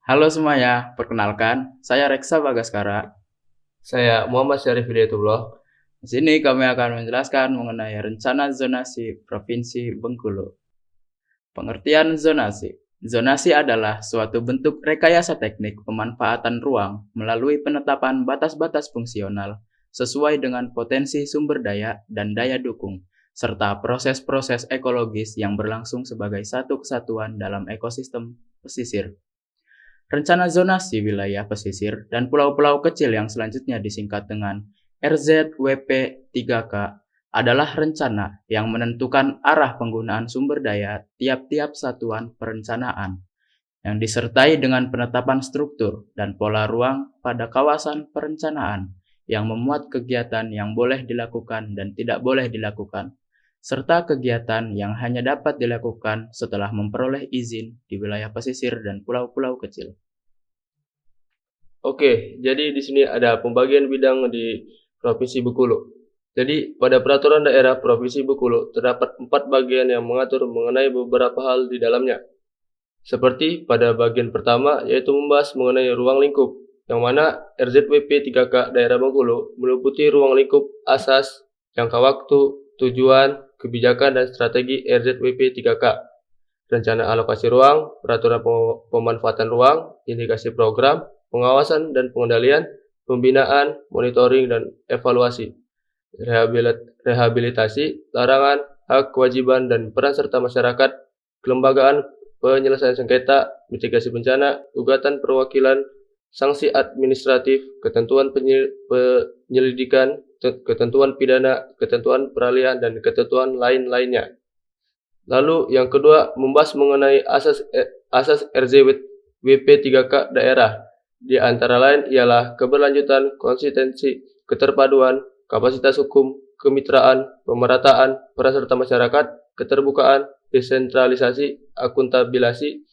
Halo semuanya, perkenalkan, saya Reksa Bagaskara. Saya Muhammad Syarif Hidayatullah. Di sini kami akan menjelaskan mengenai rencana zonasi Provinsi Bengkulu. Pengertian zonasi. Zonasi adalah suatu bentuk rekayasa teknik pemanfaatan ruang melalui penetapan batas-batas fungsional sesuai dengan potensi sumber daya dan daya dukung, serta proses-proses ekologis yang berlangsung sebagai satu kesatuan dalam ekosistem pesisir. Rencana zonasi wilayah pesisir dan pulau-pulau kecil yang selanjutnya disingkat dengan RZWP3K adalah rencana yang menentukan arah penggunaan sumber daya tiap-tiap satuan perencanaan yang disertai dengan penetapan struktur dan pola ruang pada kawasan perencanaan yang memuat kegiatan yang boleh dilakukan dan tidak boleh dilakukan, serta kegiatan yang hanya dapat dilakukan setelah memperoleh izin di wilayah pesisir dan pulau-pulau kecil. Oke, jadi di sini ada pembagian bidang di Provinsi Bengkulu. Jadi pada peraturan daerah Provinsi Bengkulu terdapat 4 bagian yang mengatur mengenai beberapa hal di dalamnya. Seperti pada bagian pertama yaitu membahas mengenai ruang lingkup, yang mana RZWP 3K daerah Bengkulu meliputi ruang lingkup asas, jangka waktu, tujuan, kebijakan dan strategi RZWP 3K. Rencana alokasi ruang, peraturan pemanfaatan ruang, indikasi program, pengawasan dan pengendalian, pembinaan, monitoring dan evaluasi, rehabilitasi, larangan, hak, kewajiban dan peran serta masyarakat, kelembagaan, penyelesaian sengketa, mitigasi bencana, gugatan perwakilan, sanksi administratif, ketentuan penyelidikan, ketentuan pidana, ketentuan peralihan dan ketentuan lain-lainnya. Lalu yang kedua membahas mengenai asas RZWP 3K daerah. Di antara lain ialah keberlanjutan, konsistensi, keterpaduan, kapasitas hukum, kemitraan, pemerataan, peran serta masyarakat, keterbukaan, desentralisasi, akuntabilisasi,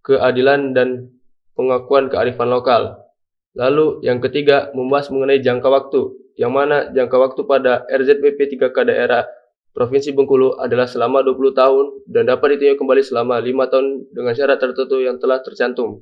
keadilan dan pengakuan kearifan lokal. Lalu yang ketiga membahas mengenai jangka waktu, yang mana jangka waktu pada RZWP 3K daerah Provinsi Bengkulu adalah selama 20 tahun dan dapat ditinjau kembali selama 5 tahun dengan syarat tertentu yang telah tercantum.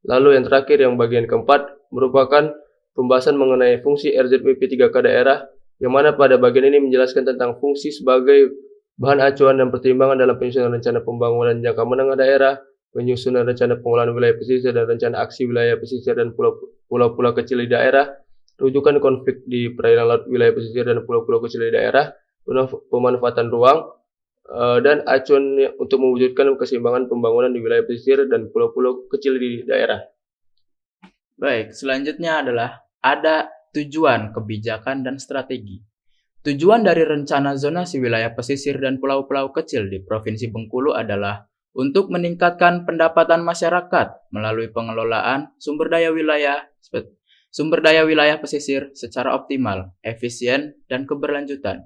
Lalu yang terakhir yang bagian keempat merupakan pembahasan mengenai fungsi RZWP 3K daerah, yang mana pada bagian ini menjelaskan tentang fungsi sebagai bahan acuan dan pertimbangan dalam penyusunan rencana pembangunan jangka menengah daerah, penyusunan rencana pengelolaan wilayah pesisir dan rencana aksi wilayah pesisir dan pulau-pulau kecil di daerah, rujukan konflik di perairan laut wilayah pesisir dan pulau-pulau kecil di daerah, pemanfaatan ruang, dan acuan untuk mewujudkan keseimbangan pembangunan di wilayah pesisir dan pulau-pulau kecil di daerah. Baik, selanjutnya adalah ada tujuan, kebijakan, dan strategi. Tujuan dari rencana zonasi wilayah pesisir dan pulau-pulau kecil di Provinsi Bengkulu adalah untuk meningkatkan pendapatan masyarakat melalui pengelolaan sumber daya wilayah pesisir secara optimal, efisien, dan keberlanjutan.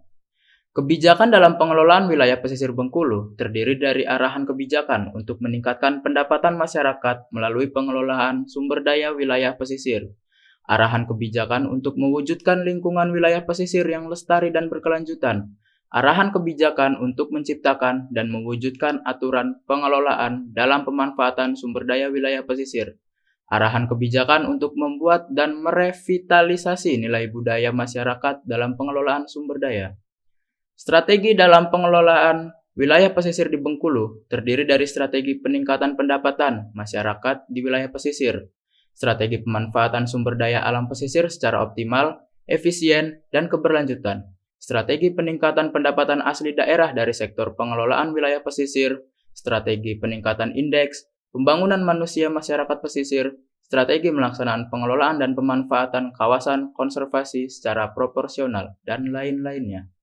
Kebijakan dalam pengelolaan wilayah pesisir Bengkulu terdiri dari arahan kebijakan untuk meningkatkan pendapatan masyarakat melalui pengelolaan sumber daya wilayah pesisir, arahan kebijakan untuk mewujudkan lingkungan wilayah pesisir yang lestari dan berkelanjutan, arahan kebijakan untuk menciptakan dan mewujudkan aturan pengelolaan dalam pemanfaatan sumber daya wilayah pesisir, arahan kebijakan untuk membuat dan merevitalisasi nilai budaya masyarakat dalam pengelolaan sumber daya. Strategi dalam pengelolaan wilayah pesisir di Bengkulu terdiri dari strategi peningkatan pendapatan masyarakat di wilayah pesisir, strategi pemanfaatan sumber daya alam pesisir secara optimal, efisien, dan keberlanjutan, strategi peningkatan pendapatan asli daerah dari sektor pengelolaan wilayah pesisir, strategi peningkatan indeks, pembangunan manusia masyarakat pesisir, strategi melaksanaan pengelolaan dan pemanfaatan kawasan konservasi secara proporsional, dan lain-lainnya.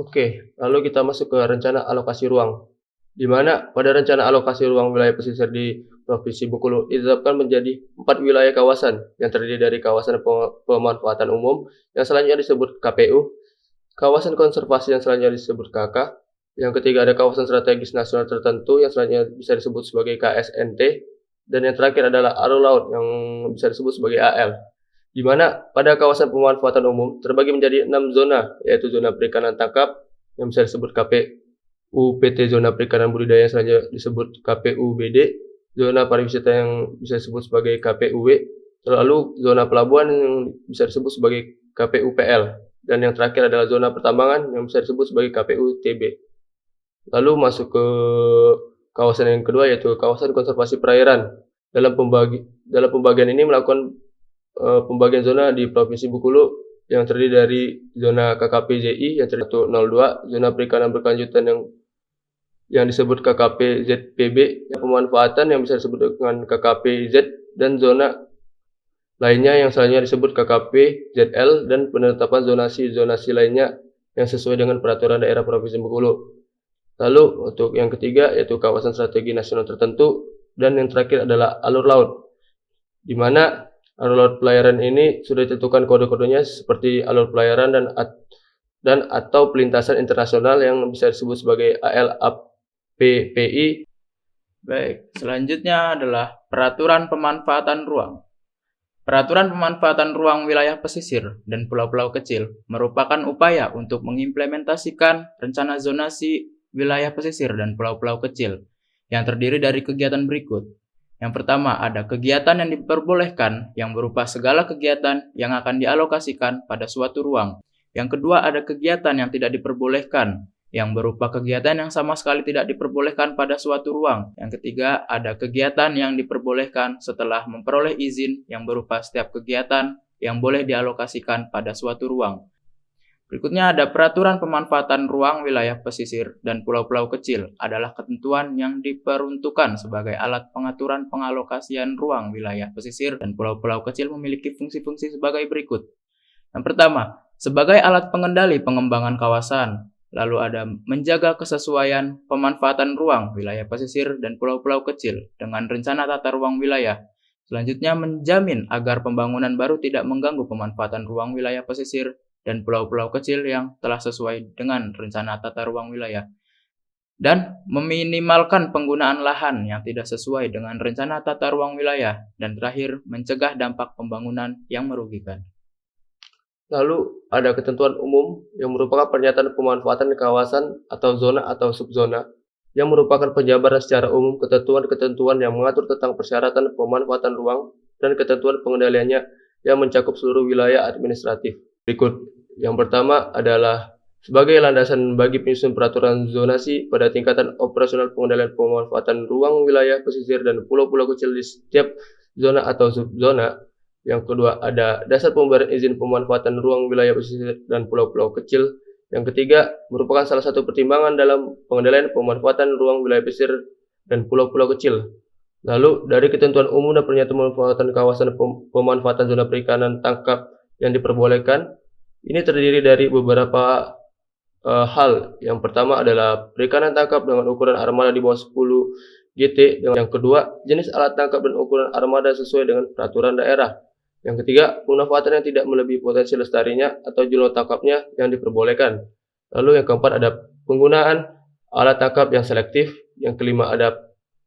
Oke, lalu kita masuk ke rencana alokasi ruang, di mana pada rencana alokasi ruang wilayah pesisir di Provinsi Bengkulu ditetapkan menjadi 4 wilayah kawasan yang terdiri dari kawasan pemanfaatan umum yang selanjutnya disebut KPU, kawasan konservasi yang selanjutnya disebut KK, yang ketiga ada kawasan strategis nasional tertentu yang selanjutnya bisa disebut sebagai KSNT, dan yang terakhir adalah area laut yang bisa disebut sebagai AL. Di mana pada kawasan pemanfaatan umum terbagi menjadi 6 zona, yaitu zona perikanan tangkap yang bisa disebut KPU PT Zona Perikanan Budidaya, selanjutnya disebut KPU BD, zona pariwisata yang bisa disebut sebagai KPUW, lalu zona pelabuhan yang bisa disebut sebagai KPUPL, dan yang terakhir adalah zona pertambangan yang bisa disebut sebagai KPUTB. Lalu masuk ke kawasan yang kedua, yaitu kawasan konservasi perairan. Dalam pembagian ini melakukan pembagian zona di Provinsi Bengkulu yang terdiri dari zona KKP-JI yang terdiri 102, zona perikanan berkelanjutan yang disebut KKP ZPB, pemanfaatan yang bisa disebut dengan KKP Z, dan zona lainnya yang selanjutnya disebut KKP ZL, dan penetapan zonasi lainnya yang sesuai dengan peraturan daerah Provinsi Bengkulu. Lalu untuk yang ketiga yaitu kawasan strategi nasional tertentu, dan yang terakhir adalah alur laut, di mana alur laut pelayaran ini sudah ditentukan kode-kodenya seperti alur pelayaran dan atau pelintasan internasional yang bisa disebut sebagai ALAPPI. Baik, selanjutnya adalah peraturan pemanfaatan ruang. Peraturan pemanfaatan ruang wilayah pesisir dan pulau-pulau kecil merupakan upaya untuk mengimplementasikan rencana zonasi wilayah pesisir dan pulau-pulau kecil yang terdiri dari kegiatan berikut. Yang pertama, ada kegiatan yang diperbolehkan yang berupa segala kegiatan yang akan dialokasikan pada suatu ruang. Yang kedua, ada kegiatan yang tidak diperbolehkan yang berupa kegiatan yang sama sekali tidak diperbolehkan pada suatu ruang. Yang ketiga, ada kegiatan yang diperbolehkan setelah memperoleh izin yang berupa setiap kegiatan yang boleh dialokasikan pada suatu ruang. Berikutnya ada peraturan pemanfaatan ruang wilayah pesisir dan pulau-pulau kecil adalah ketentuan yang diperuntukkan sebagai alat pengaturan pengalokasian ruang wilayah pesisir dan pulau-pulau kecil memiliki fungsi-fungsi sebagai berikut. Yang pertama, sebagai alat pengendali pengembangan kawasan. Lalu ada menjaga kesesuaian pemanfaatan ruang wilayah pesisir dan pulau-pulau kecil dengan rencana tata ruang wilayah. Selanjutnya menjamin agar pembangunan baru tidak mengganggu pemanfaatan ruang wilayah pesisir dan pulau-pulau kecil yang telah sesuai dengan rencana tata ruang wilayah. Dan meminimalkan penggunaan lahan yang tidak sesuai dengan rencana tata ruang wilayah. Dan terakhir, mencegah dampak pembangunan yang merugikan. Lalu ada ketentuan umum yang merupakan pernyataan pemanfaatan kawasan atau zona atau subzona yang merupakan penjabaran secara umum ketentuan-ketentuan yang mengatur tentang persyaratan pemanfaatan ruang dan ketentuan pengendaliannya yang mencakup seluruh wilayah administratif. Berikut, yang pertama adalah sebagai landasan bagi penyusunan peraturan zonasi pada tingkatan operasional pengendalian pemanfaatan ruang wilayah pesisir dan pulau-pulau kecil di setiap zona atau subzona. Yang kedua, ada dasar pemberian izin pemanfaatan ruang wilayah pesisir dan pulau-pulau kecil. Yang ketiga, merupakan salah satu pertimbangan dalam pengendalian pemanfaatan ruang wilayah pesisir dan pulau-pulau kecil. Lalu, dari ketentuan umum dan pernyataan pemanfaatan kawasan pemanfaatan zona perikanan tangkap yang diperbolehkan, ini terdiri dari beberapa hal. Yang pertama adalah perikanan tangkap dengan ukuran armada di bawah 10 GT. Yang kedua, jenis alat tangkap dan ukuran armada sesuai dengan peraturan daerah. Yang ketiga, pemanfaatan yang tidak melebihi potensi lestarinya atau jumlah tangkapnya yang diperbolehkan. Lalu yang keempat ada penggunaan alat tangkap yang selektif. Yang kelima ada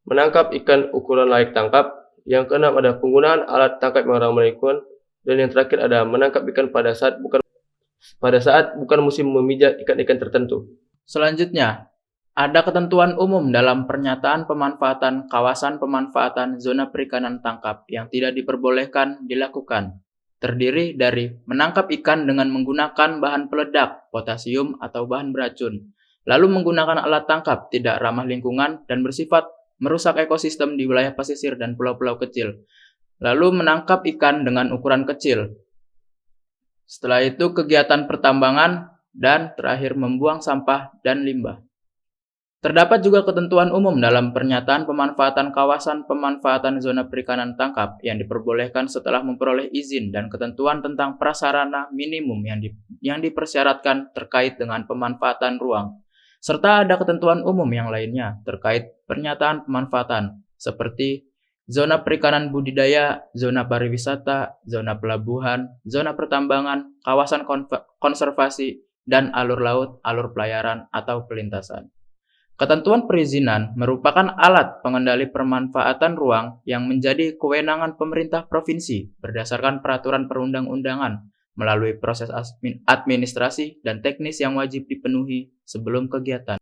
menangkap ikan ukuran layak tangkap. Yang keenam ada penggunaan alat tangkap yang ramah lingkungan. Dan yang terakhir ada menangkap ikan pada saat bukan musim memijat ikan-ikan tertentu. Selanjutnya, ada ketentuan umum dalam pernyataan pemanfaatan kawasan pemanfaatan zona perikanan tangkap yang tidak diperbolehkan dilakukan. Terdiri dari menangkap ikan dengan menggunakan bahan peledak, potasium, atau bahan beracun. Lalu menggunakan alat tangkap tidak ramah lingkungan dan bersifat merusak ekosistem di wilayah pesisir dan pulau-pulau kecil. Lalu menangkap ikan dengan ukuran kecil. Setelah itu kegiatan pertambangan dan terakhir membuang sampah dan limbah. Terdapat juga ketentuan umum dalam pernyataan pemanfaatan kawasan pemanfaatan zona perikanan tangkap yang diperbolehkan setelah memperoleh izin dan ketentuan tentang prasarana minimum yang dipersyaratkan terkait dengan pemanfaatan ruang. Serta ada ketentuan umum yang lainnya terkait pernyataan pemanfaatan seperti zona perikanan budidaya, zona pariwisata, zona pelabuhan, zona pertambangan, kawasan konservasi, dan alur laut, alur pelayaran, atau pelintasan. Ketentuan perizinan merupakan alat pengendali pemanfaatan ruang yang menjadi kewenangan pemerintah provinsi berdasarkan peraturan perundang-undangan melalui proses administrasi dan teknis yang wajib dipenuhi sebelum kegiatan.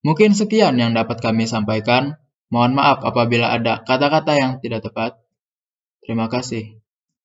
Mungkin sekian yang dapat kami sampaikan. Mohon maaf apabila ada kata-kata yang tidak tepat. Terima kasih.